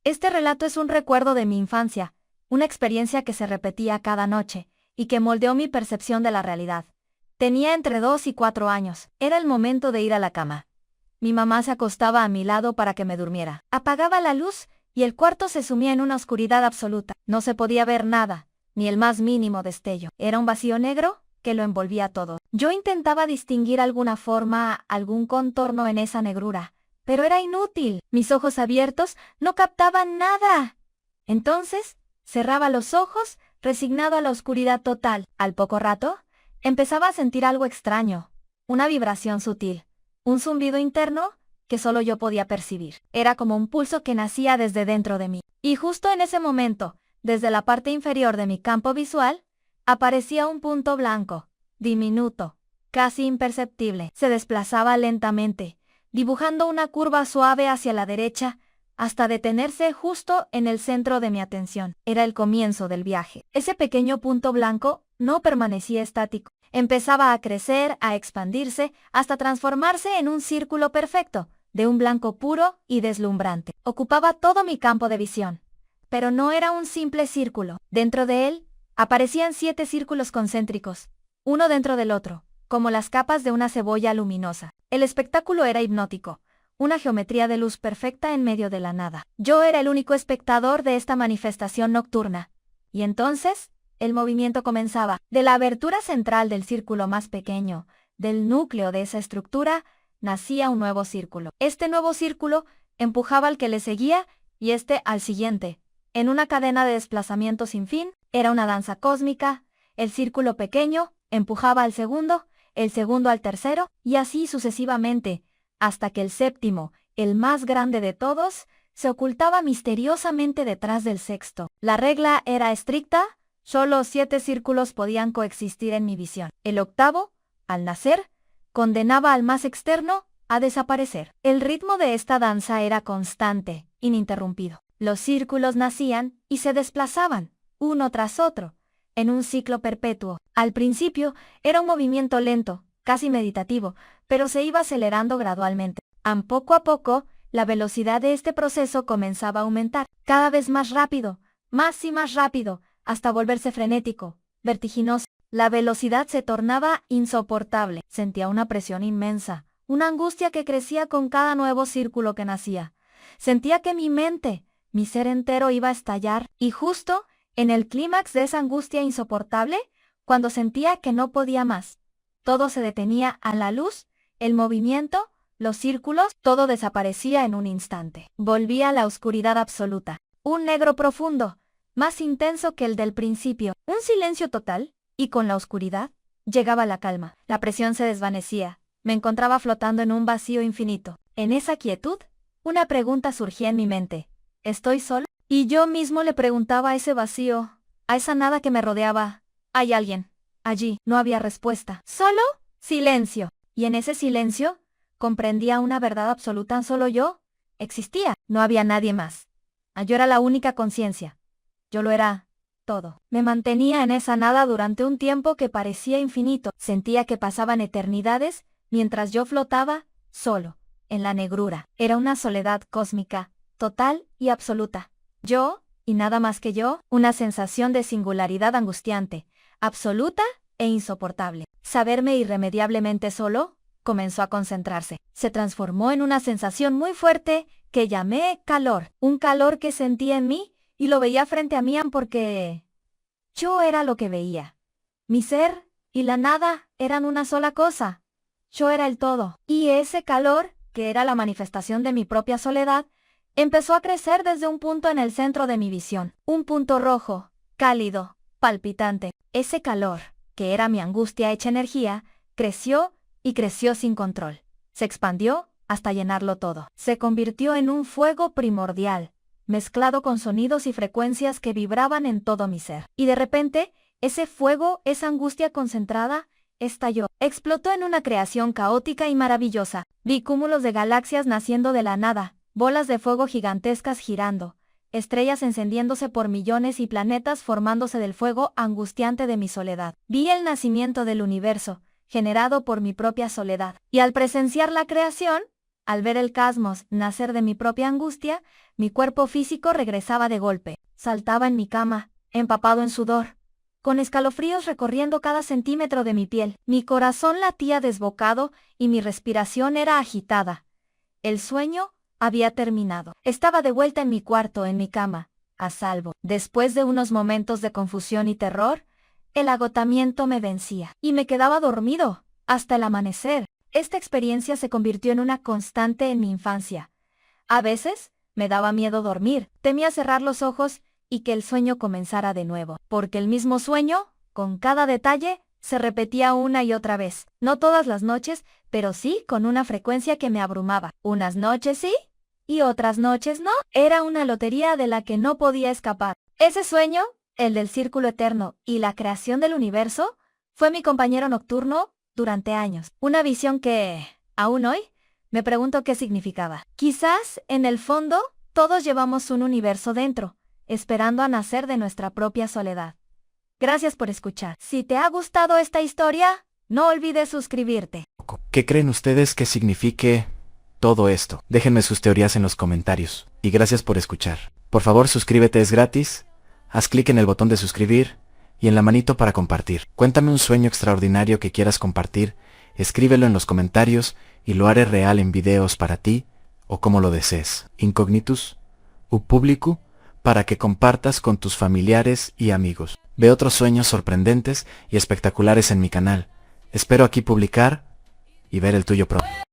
Este relato es un recuerdo de mi infancia, una experiencia que se repetía cada noche, y que moldeó mi percepción de la realidad. Tenía entre 2 y 4 años. Era el momento de ir a la cama. Mi mamá se acostaba a mi lado para que me durmiera. Apagaba la luz, y el cuarto se sumía en una oscuridad absoluta. No se podía ver nada, ni el más mínimo destello. Era un vacío negro que lo envolvía todo. Yo intentaba distinguir alguna forma, algún contorno en esa negrura, pero era inútil. Mis ojos abiertos no captaban nada. Entonces, cerraba los ojos, resignado a la oscuridad total. Al poco rato, empezaba a sentir algo extraño, una vibración sutil, un zumbido interno que solo yo podía percibir. Era como un pulso que nacía desde dentro de mí. Y justo en ese momento, desde la parte inferior de mi campo visual, aparecía un punto blanco, diminuto, casi imperceptible. Se desplazaba lentamente, dibujando una curva suave hacia la derecha, hasta detenerse justo en el centro de mi atención. Era el comienzo del viaje. Ese pequeño punto blanco no permanecía estático. Empezaba a crecer, a expandirse, hasta transformarse en un círculo perfecto, de un blanco puro y deslumbrante. Ocupaba todo mi campo de visión. Pero no era un simple círculo. Dentro de él, aparecían 7 círculos concéntricos, uno dentro del otro, como las capas de una cebolla luminosa. El espectáculo era hipnótico, una geometría de luz perfecta en medio de la nada. Yo era el único espectador de esta manifestación nocturna. Y entonces, el movimiento comenzaba. De la abertura central del círculo más pequeño, del núcleo de esa estructura, nacía un nuevo círculo. Este nuevo círculo empujaba al que le seguía y este al siguiente. En una cadena de desplazamiento sin fin, era una danza cósmica. El círculo pequeño empujaba al segundo, el segundo al tercero, y así sucesivamente, hasta que el séptimo, el más grande de todos, se ocultaba misteriosamente detrás del sexto. La regla era estricta, solo 7 círculos podían coexistir en mi visión. El octavo, al nacer, condenaba al más externo a desaparecer. El ritmo de esta danza era constante, ininterrumpido. Los círculos nacían y se desplazaban, uno tras otro, en un ciclo perpetuo. Al principio era un movimiento lento, casi meditativo, pero se iba acelerando gradualmente. Poco a poco, la velocidad de este proceso comenzaba a aumentar, cada vez más rápido, más y más rápido, hasta volverse frenético, vertiginoso. La velocidad se tornaba insoportable. Sentía una presión inmensa, una angustia que crecía con cada nuevo círculo que nacía. Sentía que mi mente, mi ser entero iba a estallar, y justo en el clímax de esa angustia insoportable, cuando sentía que no podía más, todo se detenía a la luz, el movimiento, los círculos, todo desaparecía en un instante. Volvía a la oscuridad absoluta, un negro profundo, más intenso que el del principio, un silencio total, y con la oscuridad llegaba la calma. La presión se desvanecía, me encontraba flotando en un vacío infinito. En esa quietud, una pregunta surgía en mi mente. ¿Estoy solo? Y yo mismo le preguntaba a ese vacío, a esa nada que me rodeaba. ¿Hay alguien? Allí no había respuesta. ¿Solo? Silencio. Y en ese silencio, comprendía una verdad absoluta. Solo yo existía. No había nadie más. Yo era la única conciencia. Yo lo era todo. Me mantenía en esa nada durante un tiempo que parecía infinito. Sentía que pasaban eternidades mientras yo flotaba, solo, en la negrura. Era una soledad cósmica, total y absoluta. Yo, y nada más que yo, una sensación de singularidad angustiante, absoluta e insoportable. Saberme irremediablemente solo comenzó a concentrarse. Se transformó en una sensación muy fuerte que llamé calor. Un calor que sentía en mí y lo veía frente a mí porque yo era lo que veía. Mi ser y la nada eran una sola cosa. Yo era el todo. Y ese calor, que era la manifestación de mi propia soledad, empezó a crecer desde un punto en el centro de mi visión. Un punto rojo, cálido, palpitante. Ese calor, que era mi angustia hecha energía, creció y creció sin control. Se expandió hasta llenarlo todo. Se convirtió en un fuego primordial, mezclado con sonidos y frecuencias que vibraban en todo mi ser. Y de repente, ese fuego, esa angustia concentrada, estalló. Explotó en una creación caótica y maravillosa. Vi cúmulos de galaxias naciendo de la nada, bolas de fuego gigantescas girando, estrellas encendiéndose por millones y planetas formándose del fuego angustiante de mi soledad. Vi el nacimiento del universo, generado por mi propia soledad. Y al presenciar la creación, Al ver el cosmos nacer de mi propia angustia, mi cuerpo físico regresaba de golpe. Saltaba en mi cama, empapado en sudor, con escalofríos recorriendo cada centímetro de mi piel. Mi corazón latía desbocado y mi respiración era agitada. El sueño había terminado. Estaba de vuelta en mi cuarto, en mi cama, a salvo. Después de unos momentos de confusión y terror, el agotamiento me vencía, y me quedaba dormido, hasta el amanecer. Esta experiencia se convirtió en una constante en mi infancia. A veces, me daba miedo dormir, temía cerrar los ojos y que el sueño comenzara de nuevo, porque el mismo sueño, con cada detalle, se repetía una y otra vez. No todas las noches, pero sí con una frecuencia que me abrumaba. Unas noches sí, y otras noches no. Era una lotería de la que no podía escapar. Ese sueño, el del círculo eterno y la creación del universo, fue mi compañero nocturno durante años. Una visión que, aún hoy, me pregunto qué significaba. Quizás, en el fondo, todos llevamos un universo dentro, esperando a nacer de nuestra propia soledad. Gracias por escuchar. Si te ha gustado esta historia, no olvides suscribirte. ¿Qué creen ustedes que signifique todo esto? Déjenme sus teorías en los comentarios. Y gracias por escuchar. Por favor, suscríbete, es gratis. Haz clic en el botón de suscribir y en la manito para compartir. Cuéntame un sueño extraordinario que quieras compartir, escríbelo en los comentarios y lo haré real en videos para ti o como lo desees. Incognitus, u publicu, para que compartas con tus familiares y amigos. Ve otros sueños sorprendentes y espectaculares en mi canal. Espero aquí publicar y ver el tuyo pronto.